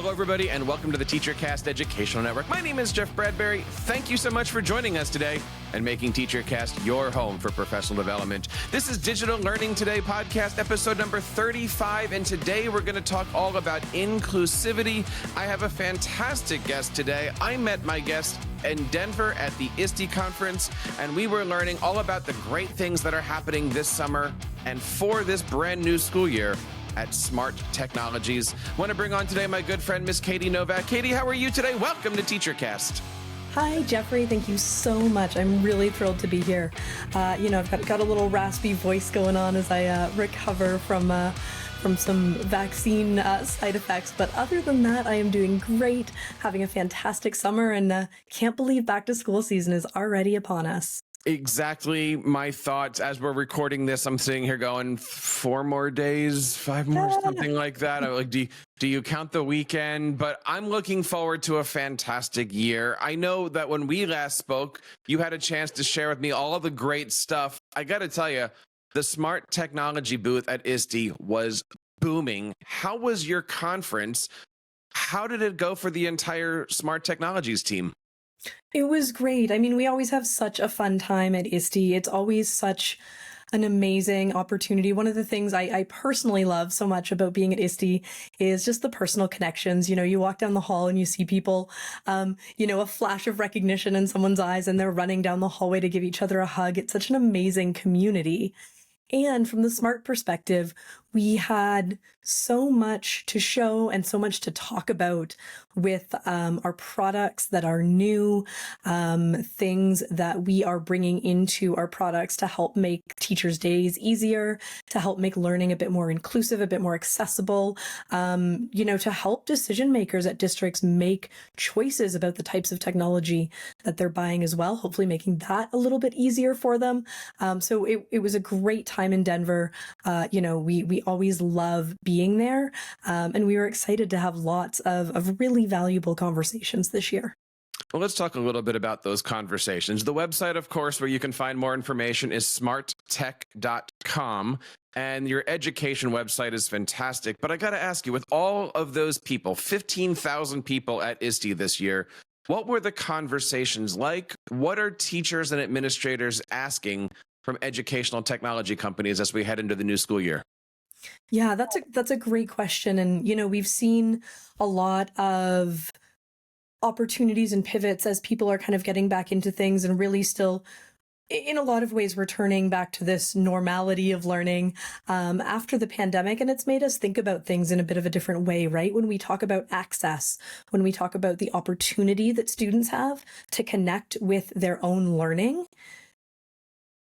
Hello, everybody, and welcome to the TeacherCast Educational Network. My name is Jeff Bradbury. Thank you so much for joining us today and making TeacherCast your home for professional development. This is Digital Learning Today podcast, episode number 35, and today we're going to talk all about inclusivity. I have a fantastic guest today. I met my guest in Denver at the ISTE conference, and we were learning all about the great things that are happening this summer and for this brand new school year at Smart Technologies. I want to bring on today my good friend, Miss Katie Novak. Katie, how are you today? Welcome to TeacherCast. Hi, Jeffrey. Thank you so much. I'm really thrilled to be here. I've got a little raspy voice going on as I recover from some vaccine side effects. But other than that, I am doing great, having a fantastic summer, and can't believe back to school season is already upon us. Exactly my thoughts as we're recording this. I'm sitting here going 4 more days, 5 more, something like that. I'm like, do you count the weekend? But I'm looking forward to a fantastic year. I know that when we last spoke, you had a chance to share with me all of the great stuff. I got to tell you, the Smart Technology booth at ISTE was booming. How was your conference? How did it go for the entire Smart Technologies team? It was great. I mean, we always have such a fun time at ISTE. It's always such an amazing opportunity. One of the things I personally love so much about being at ISTE is just the personal connections. You know, you walk down the hall and you see people, a flash of recognition in someone's eyes, and they're running down the hallway to give each other a hug. It's such an amazing community. And from the Smart perspective, we had so much to show and so much to talk about with our products that are new, things that we are bringing into our products to help make teachers' days easier, to help make learning a bit more inclusive, a bit more accessible, to help decision makers at districts make choices about the types of technology that they're buying as well, hopefully making that a little bit easier for them. So it was a great time in Denver. We always love being there, and we were excited to have lots of really valuable conversations this year. Well, let's talk a little bit about those conversations. The website, of course, where you can find more information is smarttech.com, and your education website is fantastic. But I got to ask you, with all of those people, 15,000 people at ISTE this year, what were the conversations like? What are teachers and administrators asking from educational technology companies as we head into the new school year? Yeah, that's a great question. And, we've seen a lot of opportunities and pivots as people are kind of getting back into things and really still, in a lot of ways, returning back to this normality of learning after the pandemic. And it's made us think about things in a bit of a different way, right? When we talk about access, when we talk about the opportunity that students have to connect with their own learning,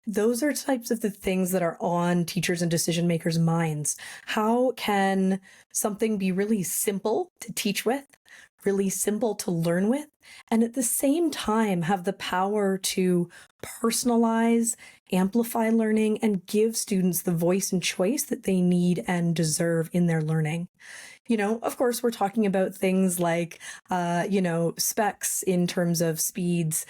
those are types of the things that are on teachers and decision makers' minds. How can something be really simple to teach with, really simple to learn with, and at the same time have the power to personalize, amplify learning, and give students the voice and choice that they need and deserve in their learning? Of course, we're talking about things like, specs in terms of speeds,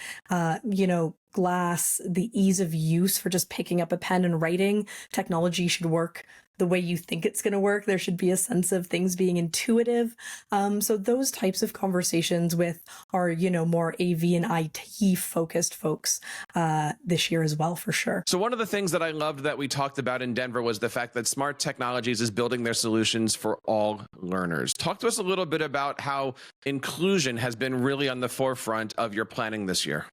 glass, the ease of use for just picking up a pen and writing. Technology should work the way you think it's going to work. There should be a sense of things being intuitive. So those types of conversations with our, more AV and IT focused folks this year as well, for sure. So one of the things that I loved that we talked about in Denver was the fact that Smart Technologies is building their solutions for all learners. Talk to us a little bit about how inclusion has been really on the forefront of your planning this year.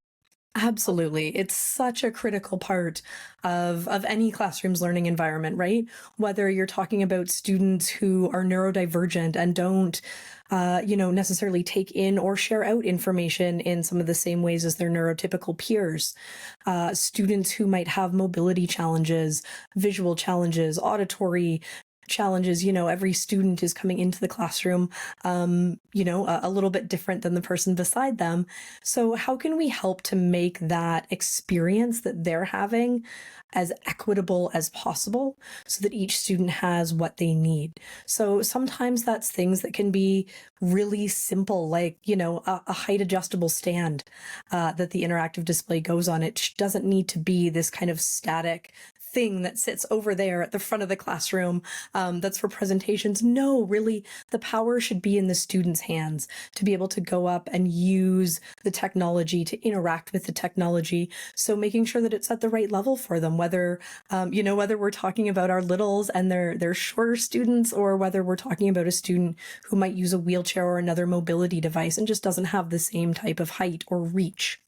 Absolutely. It's such a critical part of any classroom's learning environment, right? Whether you're talking about students who are neurodivergent and don't, necessarily take in or share out information in some of the same ways as their neurotypical peers, students who might have mobility challenges, visual challenges, auditory challenges. Every student is coming into the classroom, a little bit different than the person beside them. So how can we help to make that experience that they're having as equitable as possible so that each student has what they need? So sometimes that's things that can be really simple, like, a height adjustable stand that the interactive display goes on. It doesn't need to be this kind of static thing that sits over there at the front of the classroom that's for presentations. No, really, the power should be in the students' hands to be able to go up and use the technology, to interact with the technology. So making sure that it's at the right level for them, whether whether we're talking about our littles and they're shorter students, or whether we're talking about a student who might use a wheelchair or another mobility device and just doesn't have the same type of height or reach.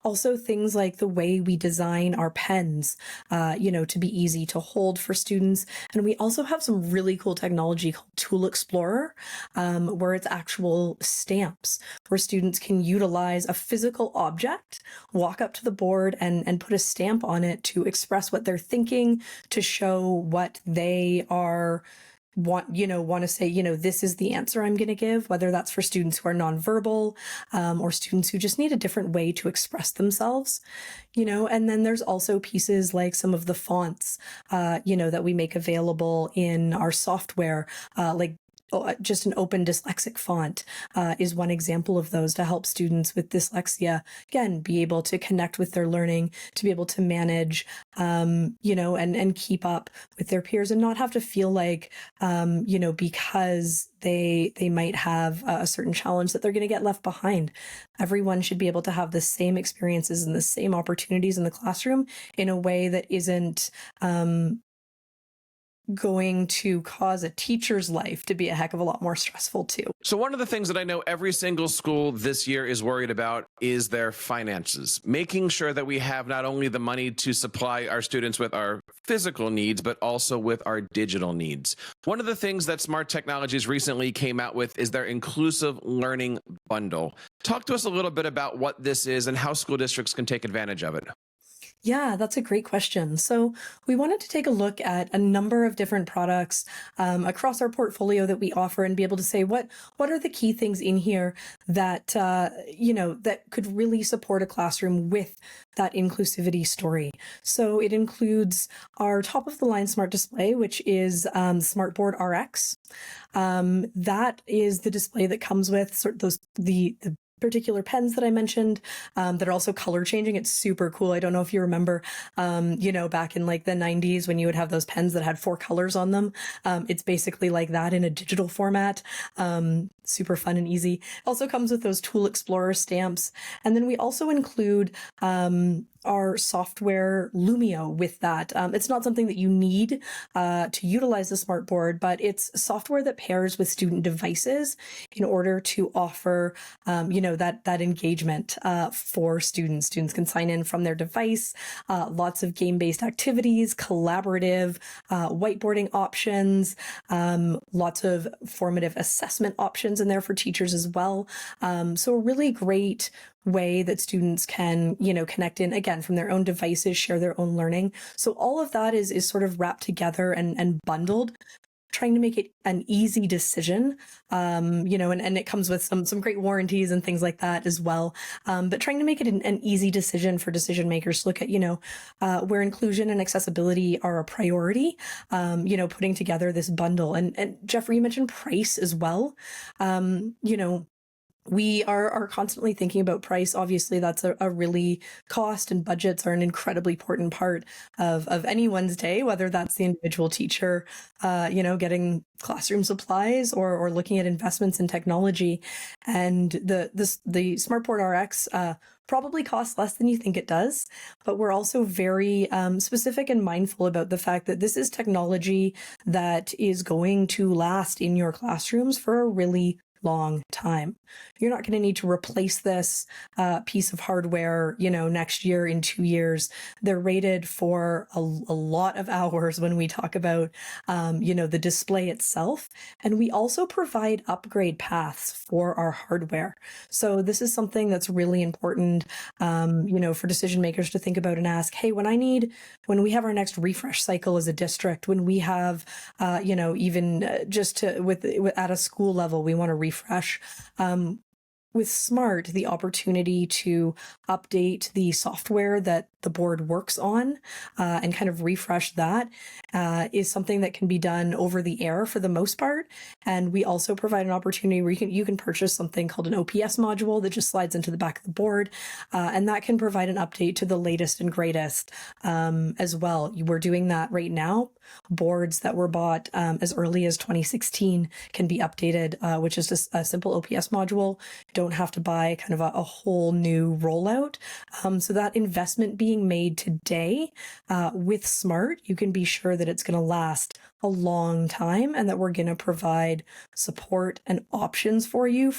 Also, things like the way we design our pens, to be easy to hold for students. And we also have some really cool technology called Tool Explorer, where it's actual stamps, where students can utilize a physical object, walk up to the board and put a stamp on it to express what they're thinking, to show what they are want to say, this is the answer I'm going to give, whether that's for students who are nonverbal, or students who just need a different way to express themselves, and then there's also pieces like some of the fonts, that we make available in our software, like just an open dyslexic font is one example of those, to help students with dyslexia, again, be able to connect with their learning, to be able to manage, and keep up with their peers, and not have to feel like, because they might have a certain challenge that they're going to get left behind. Everyone should be able to have the same experiences and the same opportunities in the classroom in a way that isn't going to cause a teacher's life to be a heck of a lot more stressful too. So one of the things that I know every single school this year is worried about is their finances, making sure that we have not only the money to supply our students with our physical needs, but also with our digital needs. One of the things that Smart Technologies recently came out with is their Inclusive Learning Bundle. Talk to us a little bit about what this is and how school districts can take advantage of it. Yeah, that's a great question. So we wanted to take a look at a number of different products across our portfolio that we offer, and be able to say what are the key things in here that that could really support a classroom with that inclusivity story. So it includes our top of the line smart display, which is Smartboard RX. That is the display that comes with sort of the particular pens that I mentioned, that are also color changing. It's super cool. I don't know if you remember, back in like the 90s when you would have those pens that had 4 colors on them. It's basically like that in a digital format. Super fun and easy. Also comes with those Tool Explorer stamps. And then we also include our software Lumio with that. It's not something that you need to utilize the smartboard, but it's software that pairs with student devices in order to offer, that engagement for students. Students can sign in from their device, lots of game-based activities, collaborative whiteboarding options, lots of formative assessment options in there for teachers as well. So a really great way that students can, connect in, again, from their own devices, share their own learning. So all of that is sort of wrapped together and bundled, trying to make it an easy decision, and it comes with some great warranties and things like that as well. But trying to make it an easy decision for decision makers to look at, where inclusion and accessibility are a priority, putting together this bundle. And Jeffrey, you mentioned price as well. We are constantly thinking about price. Obviously, that's a really cost, and budgets are an incredibly important part of anyone's day, whether that's the individual teacher, getting classroom supplies or looking at investments in technology. And the Smartboard RX probably costs less than you think it does, but we're also very specific and mindful about the fact that this is technology that is going to last in your classrooms for a really long time. You're not going to need to replace this piece of hardware, next year, in 2 years. They're rated for a lot of hours when we talk about, the display itself. And we also provide upgrade paths for our hardware. So this is something that's really important, for decision makers to think about and ask, hey, when we have our next refresh cycle as a district, when we have, even just at a school level, we want to refresh, with Smart, the opportunity to update the software that the board works on and kind of refresh that is something that can be done over the air for the most part. And we also provide an opportunity where you can purchase something called an OPS module that just slides into the back of the board, and that can provide an update to the latest and greatest as well. We're doing that right now. Boards that were bought as early as 2016 can be updated, which is just a simple OPS module. Don't have to buy kind of a whole new rollout. So that investment being made today with SMART, you can be sure that it's going to last a long time and that we're going to provide support and options for you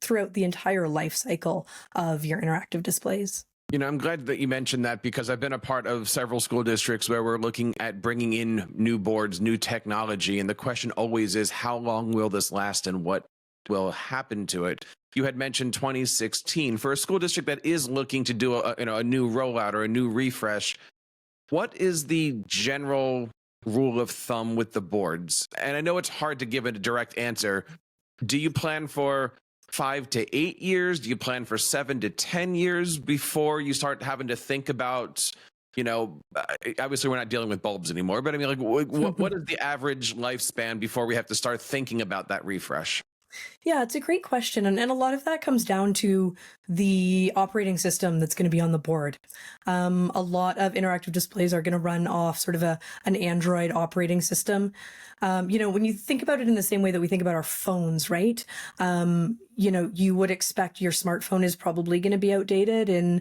throughout the entire life cycle of your interactive displays. I'm glad that you mentioned that, because I've been a part of several school districts where we're looking at bringing in new boards, new technology. And the question always is, how long will this last and what will happen to it? You had mentioned 2016. For a school district that is looking to do a new rollout or a new refresh, what is the general rule of thumb with the boards? And I know it's hard to give it a direct answer. Do you plan for 5 to 8 years? Do you plan for 7 to 10 years before you start having to think about, obviously we're not dealing with bulbs anymore, but I mean, like, what is the average lifespan before we have to start thinking about that refresh? Yeah, it's a great question. And a lot of that comes down to the operating system that's going to be on the board. A lot of interactive displays are going to run off sort of an Android operating system. When you think about it in the same way that we think about our phones, right? You would expect your smartphone is probably going to be outdated in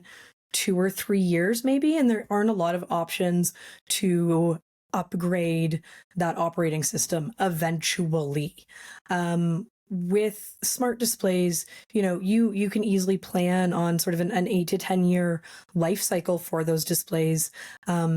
2 or 3 years, maybe. And there aren't a lot of options to upgrade that operating system eventually. With smart displays, you can easily plan on sort of an 8 to 10 year life cycle for those displays,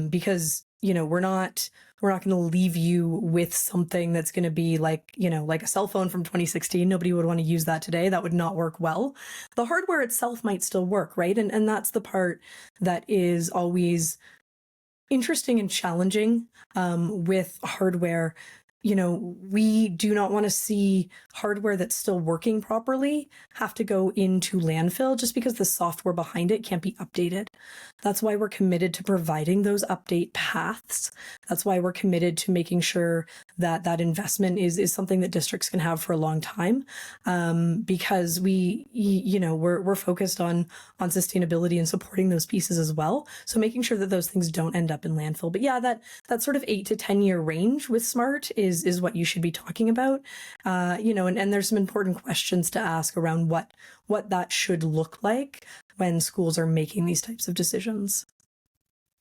because we're not going to leave you with something that's going to be like a cell phone from 2016. Nobody would want to use that today. That would not work well. The hardware itself might still work, right? And that's the part that is always interesting and challenging with hardware. We do not want to see hardware that's still working properly have to go into landfill just because the software behind it can't be updated. That's why we're committed to providing those update paths. That's why we're committed to making sure that that investment is something that districts can have for a long time, because we're focused on sustainability and supporting those pieces as well. So making sure that those things don't end up in landfill. But yeah, that sort of 8 to 10 year range with SMART is what you should be talking about. And there's some important questions to ask around what that should look like when schools are making these types of decisions.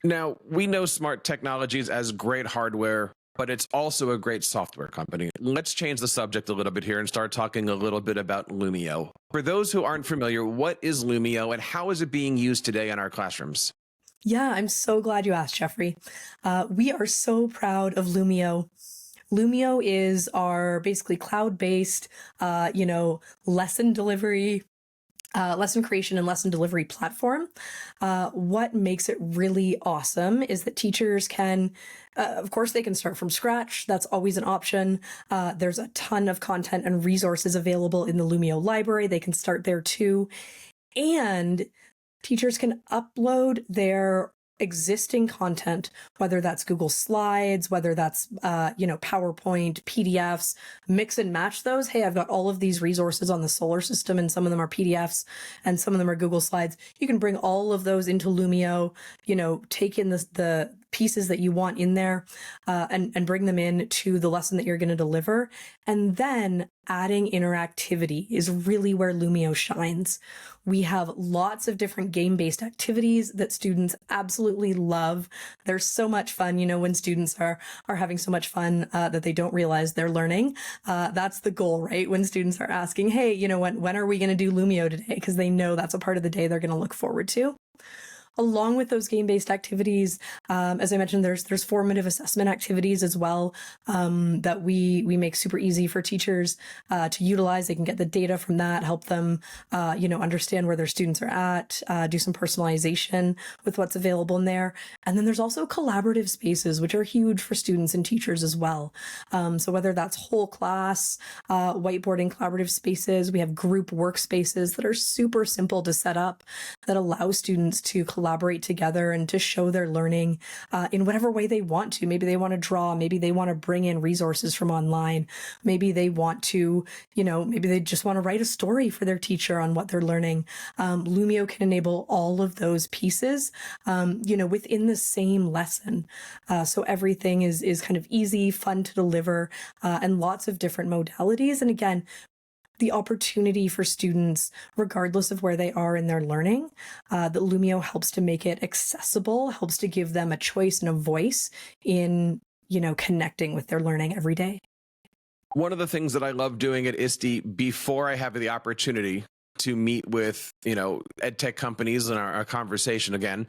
Now, we know smart technologies as great hardware, but it's also a great software company. Let's change the subject a little bit here and start talking a little bit about Lumio. For those who aren't familiar, what is Lumio and how is it being used today in our classrooms? Yeah, I'm so glad you asked, Jeffrey. We are so proud of Lumio. Lumio is our basically cloud-based, lesson delivery, lesson creation and lesson delivery platform. What makes it really awesome is that teachers can, of course, they can start from scratch. That's always an option. There's a ton of content and resources available in the Lumio library. They can start there too. And teachers can upload their existing content, whether that's Google Slides, whether that's, PowerPoint, PDFs, mix and match those. Hey, I've got all of these resources on the solar system and some of them are PDFs and some of them are Google Slides. You can bring all of those into Lumio, take in the pieces that you want in there and bring them in to the lesson that you're going to deliver. And then adding interactivity is really where Lumio shines. We have lots of different game-based activities that students absolutely love. They're so much fun, when students are having so much fun that they don't realize they're learning. That's the goal, right? When students are asking, hey, when are we going to do Lumio today? Because they know that's a part of the day they're going to look forward to. Along with those game-based activities, as I mentioned, there's formative assessment activities as well that we make super easy for teachers to utilize. They can get the data from that, help them, understand where their students are at, do some personalization with what's available in there. And then there's also collaborative spaces, which are huge for students and teachers as well. So whether that's whole class, whiteboarding collaborative spaces, we have group workspaces that are super simple to set up that allow students to collaborate collaborate together and to show their learning in whatever way they want to. Maybe they want to draw, maybe they want to bring in resources from online, maybe they want to, maybe they just want to write a story for their teacher on what they're learning. Lumio can enable all of those pieces, within the same lesson. So everything is kind of easy, fun to deliver, and lots of different modalities. And again, the opportunity for students, regardless of where they are in their learning, that Lumio helps to make it accessible, helps to give them a choice and a voice in, connecting with their learning every day. One of the things that I love doing at ISTE before I have the opportunity to meet with, ed tech companies in our conversation again,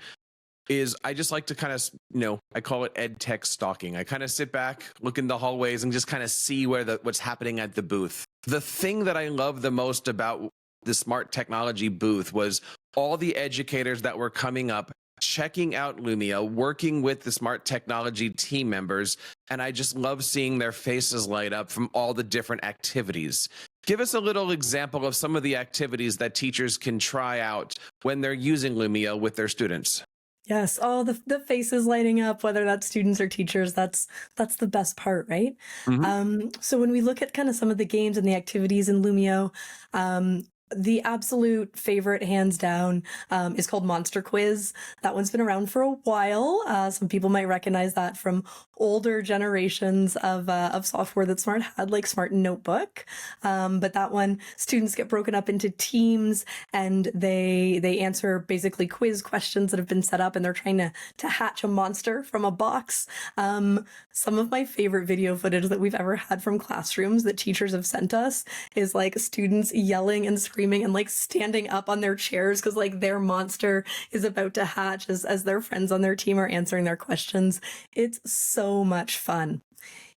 is I just like to kind of, I call it ed tech stalking. I kind of sit back, look in the hallways and just kind of see what's happening at the booth. The thing that I love the most about the smart technology booth was all the educators that were coming up, checking out Lumio, working with the smart technology team members. And I just love seeing their faces light up from all the different activities. Give us a little example of some of the activities that teachers can try out when they're using Lumio with their students. Yes. Oh, the faces lighting up, whether that's students or teachers, that's the best part, right? So when we look at kind of some of the games and the activities in Lumio, the absolute favorite, hands down, is called Monster Quiz. That one's been around for a while. Some people might recognize that from older generations of software that Smart had, like Smart Notebook. But that one, students get broken up into teams and they answer basically quiz questions that have been set up, and they're trying to hatch a monster from a box. Some of my favorite video footage that we've ever had from classrooms that teachers have sent us is like students yelling and screaming and like standing up on their chairs because like their monster is about to hatch as their friends on their team are answering their questions. It's so much fun.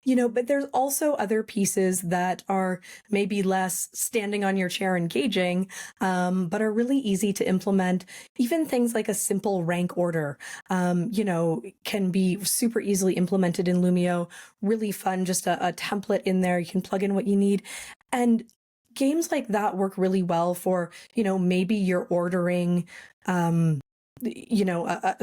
But there's also other pieces that are maybe less standing on your chair engaging, but are really easy to implement. Even things like a simple rank order, can be super easily implemented in Lumio. Really fun, just a template in there. You can plug in what you need. And games like that work really well for, maybe you're ordering, a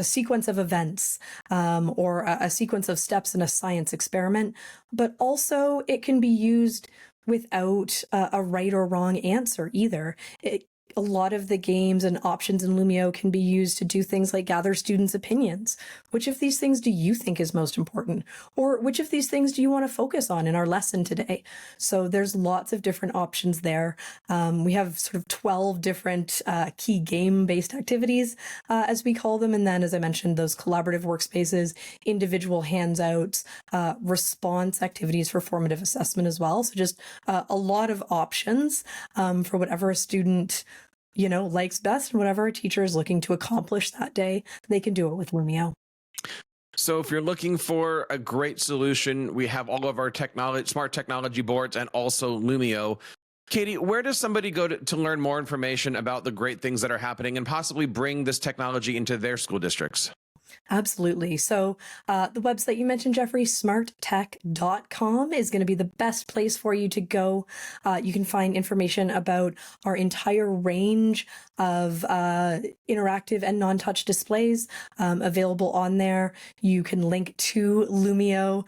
sequence of events, or a sequence of steps in a science experiment, but also it can be used without a right or wrong answer either. A lot of the games and options in Lumio can be used to do things like gather students' opinions. Which of these things do you think is most important? Or which of these things do you want to focus on in our lesson today? So there's lots of different options there. We have sort of 12 different key game-based activities, as we call them. And then, as I mentioned, those collaborative workspaces, individual handouts, response activities for formative assessment as well. So just a lot of options for whatever a student likes best, and whatever a teacher is looking to accomplish that day, they can do it with Lumio. So if you're looking for a great solution, we have all of our smart technology boards and also Lumio. Katie, where does somebody go to learn more information about the great things that are happening and possibly bring this technology into their school districts? Absolutely. So the website you mentioned, Jeffrey, smarttech.com, is going to be the best place for you to go. You can find information about our entire range of interactive and non-touch displays available on there. You can link to Lumio,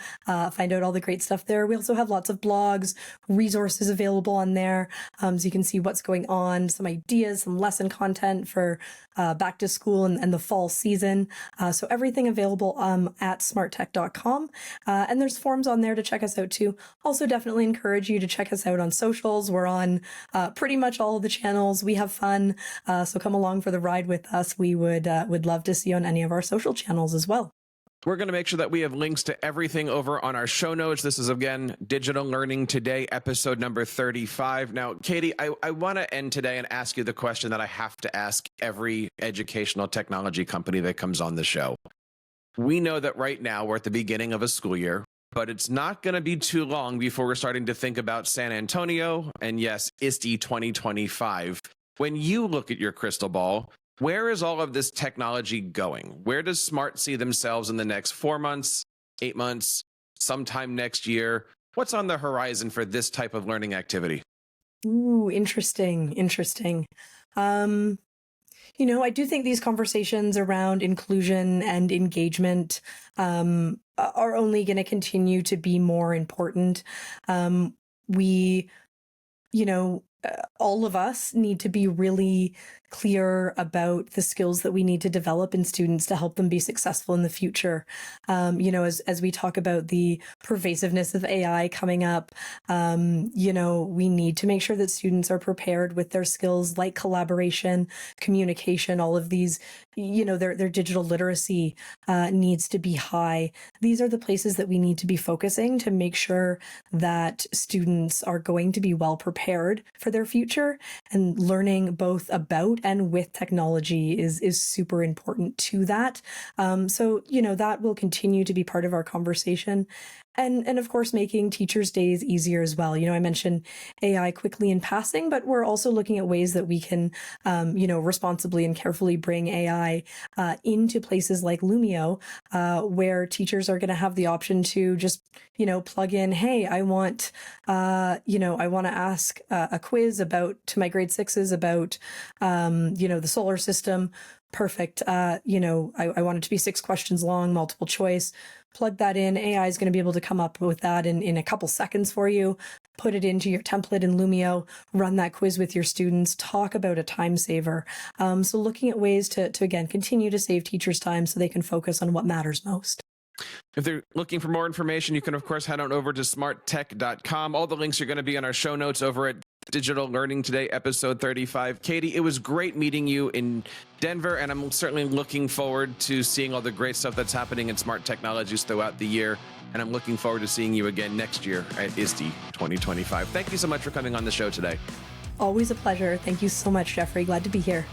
find out all the great stuff there. We also have lots of blogs, resources available on there, so you can see what's going on, some ideas, some lesson content for back to school and the fall season. So everything available at smarttech.com. And there's forms on there to check us out too. Also definitely encourage you to check us out on socials. We're on pretty much all of the channels. We have fun. So come along for the ride with us. We would love to see you on any of our social channels as well. We're going to make sure that we have links to everything over on our show notes. This is, again, Digital Learning Today, episode number 35. Now, Katie, I want to end today and ask you the question that I have to ask every educational technology company that comes on the show. We know that right now we're at the beginning of a school year, but it's not going to be too long before we're starting to think about San Antonio and, yes, ISTE 2025. When you look at your crystal ball, where is all of this technology going? Where does Smart see themselves in the next 4 months, 8 months, sometime next year? What's on the horizon for this type of learning activity? Ooh, interesting. I do think these conversations around inclusion and engagement are only going to continue to be more important. We, all of us need to be really clear about the skills that we need to develop in students to help them be successful in the future. As we talk about the pervasiveness of AI coming up, we need to make sure that students are prepared with their skills like collaboration, communication, all of these, their digital literacy needs to be high. These are the places that we need to be focusing to make sure that students are going to be well prepared for their future, and learning both about and with technology is super important to that. That will continue to be part of our conversation. And of course, making teachers' days easier as well. I mentioned AI quickly in passing, but we're also looking at ways that we can, responsibly and carefully bring AI into places like Lumio, where teachers are going to have the option to just, plug in, hey, I want to ask a quiz to my grade sixes about, the solar system. Perfect. I want it to be 6 questions long, multiple choice. Plug that in. AI is going to be able to come up with that in a couple seconds for you. Put it into your template in Lumio, run that quiz with your students, talk about a time saver. So looking at ways to again, continue to save teachers time so they can focus on what matters most. If they're looking for more information, you can, of course, head on over to smarttech.com. All the links are going to be on our show notes over at Digital Learning Today, episode 35. Katie, it was great meeting you in Denver, and I'm certainly looking forward to seeing all the great stuff that's happening in smart technologies throughout the year. And I'm looking forward to seeing you again next year at ISTE 2025. Thank you so much for coming on the show today. Always a pleasure. Thank you so much, Jeffrey. Glad to be here.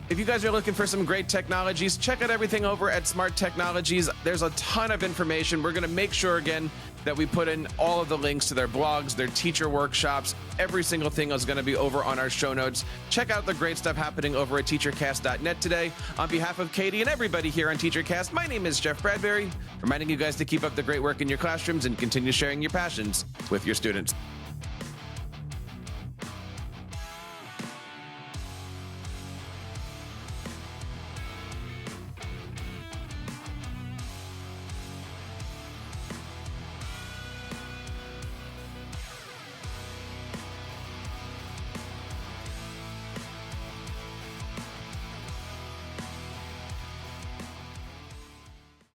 If you guys are looking for some great technologies, check out everything over at Smart Technologies. There's a ton of information. We're going to make sure, again, that we put in all of the links to their blogs, their teacher workshops. Every single thing is going to be over on our show notes. Check out the great stuff happening over at teachercast.net today. On behalf of Katie and everybody here on TeacherCast, my name is Jeff Bradbury, reminding you guys to keep up the great work in your classrooms and continue sharing your passions with your students.